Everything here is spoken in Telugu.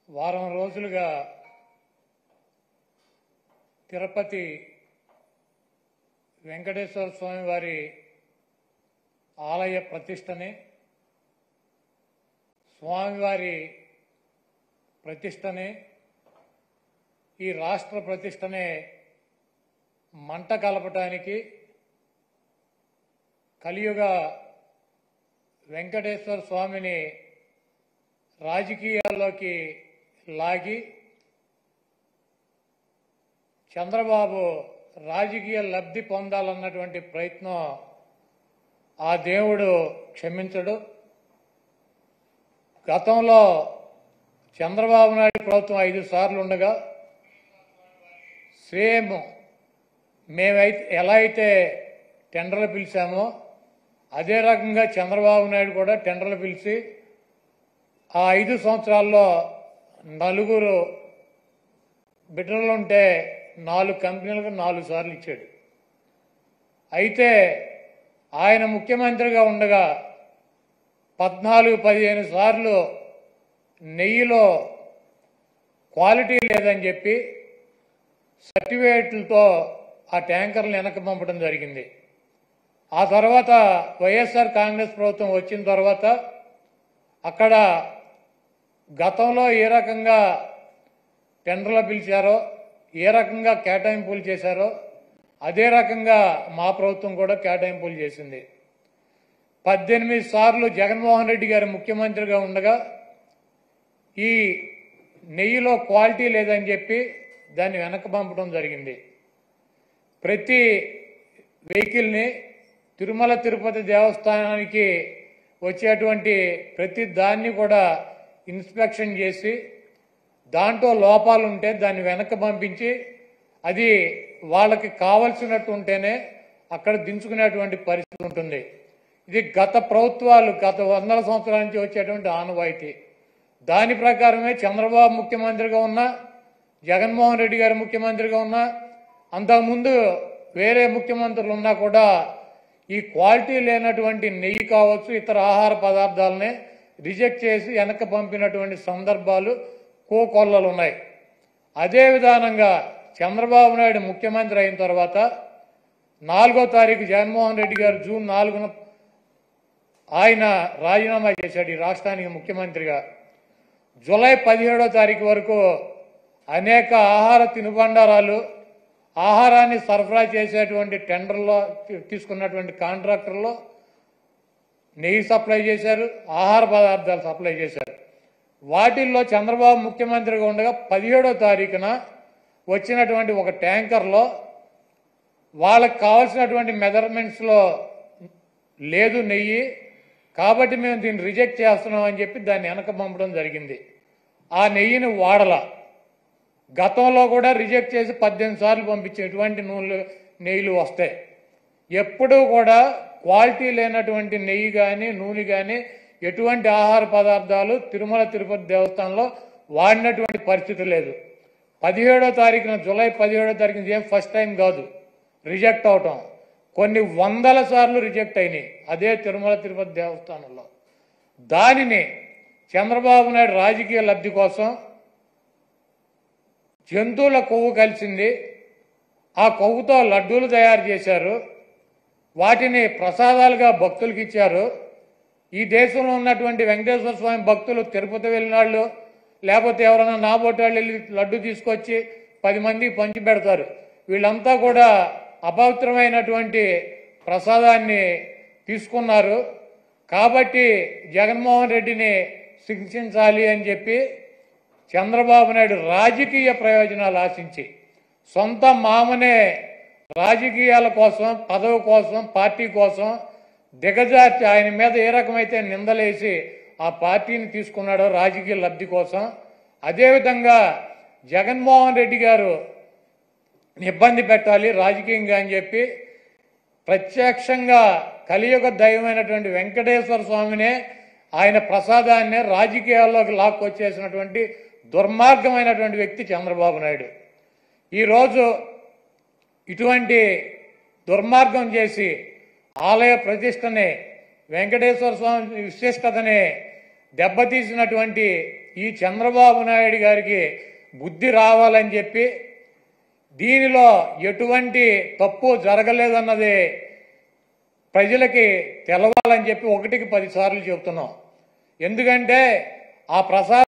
వారం రోజులుగా తిరుపతి వెంకటేశ్వర స్వామి వారి ఆలయ ప్రతిష్టని, స్వామివారి ప్రతిష్టని, ఈ రాష్ట్ర ప్రతిష్టని మంట కలపటానికి కలియుగ వెంకటేశ్వర స్వామిని రాజకీయాల్లోకి లాగి చంద్రబాబు రాజకీయ లబ్ధి పొందాలన్నటువంటి ప్రయత్నం ఆ దేవుడు క్షమించడు. గతంలో చంద్రబాబు నాయుడు ప్రభుత్వం 5 సార్లు ఉండగా సేమ్ మేమైతే ఎలా అయితే టెండర్లు పిలిచామో అదే రకంగా చంద్రబాబు నాయుడు కూడా టెండర్లు పిలిచి ఆ 5 సంవత్సరాల్లో 4 బిడ్డలుంటే 4 కంపెనీలకు 4 సార్లు ఇచ్చాడు. అయితే ఆయన ముఖ్యమంత్రిగా ఉండగా 14-15 సార్లు నెయ్యిలో క్వాలిటీ లేదని చెప్పి సర్టిఫికేట్లతో ఆ ట్యాంకర్లు వెనక్కి పంపడం జరిగింది. ఆ తర్వాత వైఎస్ఆర్ కాంగ్రెస్ ప్రభుత్వం వచ్చిన తర్వాత అక్కడ గతంలో ఏ రకంగా టెండర్లు పిలిచారో, ఏ రకంగా కేటాయింపులు చేశారో అదే రకంగా మా ప్రభుత్వం కూడా కేటాయింపులు చేసింది. 18 సార్లు జగన్మోహన్ రెడ్డి గారు ముఖ్యమంత్రిగా ఉండగా ఈ నెయ్యిలో క్వాలిటీ లేదని చెప్పి దాన్ని వెనక్కి పంపడం జరిగింది. ప్రతి వెహికల్ని తిరుమల తిరుపతి దేవస్థానానికి వచ్చేటువంటి ప్రతి దాన్ని కూడా ఇన్స్పెక్షన్ చేసి దాంట్లో లోపాలు ఉంటే దాన్ని వెనక్కి పంపించి అది వాళ్ళకి కావలసినట్టు ఉంటేనే అక్కడ దించుకునేటువంటి పరిస్థితి ఉంటుంది. ఇది గత ప్రభుత్వాలు గత 100 సంవత్సరాల నుంచి వచ్చేటువంటి ఆనవాయితీ. దాని ప్రకారమే చంద్రబాబు ముఖ్యమంత్రిగా ఉన్నా, జగన్మోహన్ రెడ్డి గారు ముఖ్యమంత్రిగా ఉన్నా, అంతకుముందు వేరే ముఖ్యమంత్రులు ఉన్నా కూడా ఈ క్వాలిటీ లేనటువంటి నెయ్యి కావచ్చు, ఇతర ఆహార పదార్థాలనే రిజెక్ట్ చేసి వెనక్కి పంపినటువంటి సందర్భాలు కోకొల్లలు ఉన్నాయి. అదే విధానంగా చంద్రబాబు నాయుడు ముఖ్యమంత్రి అయిన తర్వాత 4వ తారీఖు జగన్మోహన్ రెడ్డి గారు జూన్ 4న ఆయన రాజీనామా చేశాడు ఈ రాష్ట్రానికి ముఖ్యమంత్రిగా. జూలై 17వ తారీఖు వరకు అనేక ఆహార తినుబండారాలు, ఆహారాన్ని సరఫరా చేసేటువంటి టెండర్లో తీసుకున్నటువంటి కాంట్రాక్టర్లో నెయ్యి సప్లై చేశారు, ఆహార పదార్థాలు సప్లై చేశారు. వాటిల్లో చంద్రబాబు ముఖ్యమంత్రిగా ఉండగా 17వ తారీఖున వచ్చినటువంటి ఒక ట్యాంకర్లో వాళ్ళకి కావాల్సినటువంటి మెజర్మెంట్స్లో లేదు నెయ్యి, కాబట్టి మేము దీన్ని రిజెక్ట్ చేస్తున్నాం అని చెప్పి దాన్ని వెనక పంపడం జరిగింది. ఆ నెయ్యిని వాడల గతంలో కూడా రిజెక్ట్ చేసి 18 సార్లు పంపించే ఎటువంటి నెయ్యిలు వస్తాయి. ఎప్పుడూ కూడా క్వాలిటీ లేనటువంటి నెయ్యి కానీ నూనె కానీ ఎటువంటి ఆహార పదార్థాలు తిరుమల తిరుపతి దేవస్థానంలో వాడినటువంటి పరిస్థితి లేదు. 17వ తారీఖున జూలై 17వ తారీఖున ఏం ఫస్ట్ టైం కాదు రిజెక్ట్ అవటం, కొన్ని 100 సార్లు రిజెక్ట్ అయినాయి అదే తిరుమల తిరుపతి దేవస్థానంలో. దానిని చంద్రబాబు నాయుడు రాజకీయ లబ్ధి కోసం జంతువుల కొవ్వు కలిసింది, ఆ కొవ్వుతో లడ్డూలు తయారు చేశారు, వాటిని ప్రసాదాలుగా భక్తులకు ఇచ్చారు. ఈ దేశంలో ఉన్నటువంటి వెంకటేశ్వర స్వామి భక్తులు తిరుపతి వెళ్ళినాళ్ళు లేకపోతే ఎవరైనా నాబోటి వాళ్ళు వెళ్ళి లడ్డు తీసుకొచ్చి 10 మందికి పంచి పెడతారు. వీళ్ళంతా కూడా అపవిత్రమైనటువంటి ప్రసాదాన్ని తీసుకున్నారు. కాబట్టి జగన్మోహన్ రెడ్డిని శిక్షించాలి అని చెప్పి చంద్రబాబు నాయుడు రాజకీయ ప్రయోజనాలు ఆశించి సొంత మామనే రాజకీయాల కోసం, పదవి కోసం, పార్టీ కోసం దిగజార్చి ఆయన మీద ఏ రకమైతే నిందలేసి ఆ పార్టీని తీసుకున్నాడో రాజకీయ లబ్ధి కోసం, అదేవిధంగా జగన్మోహన్ రెడ్డి గారు ఇబ్బంది పెట్టాలి రాజకీయంగా అని చెప్పి ప్రత్యక్షంగా కలియుగ దైవమైనటువంటి వెంకటేశ్వర స్వామినే ఆయన ప్రసాదాన్నే రాజకీయాల్లోకి లాక్కొచ్చేసినటువంటి దుర్మార్గమైనటువంటి వ్యక్తి చంద్రబాబు నాయుడు. ఈరోజు ఇటువంటి దుర్మార్గం చేసి ఆలయ ప్రతిష్టని, వెంకటేశ్వర స్వామి విశిష్టతని దెబ్బతీసినటువంటి ఈ చంద్రబాబు నాయుడు గారికి బుద్ధి రావాలని చెప్పి దీనిలో ఎటువంటి తప్పు జరగలేదన్నది ప్రజలకి తెలవాలని చెప్పి 1కి 10 సార్లు చెబుతున్నాం. ఎందుకంటే ఆ ప్రసాద్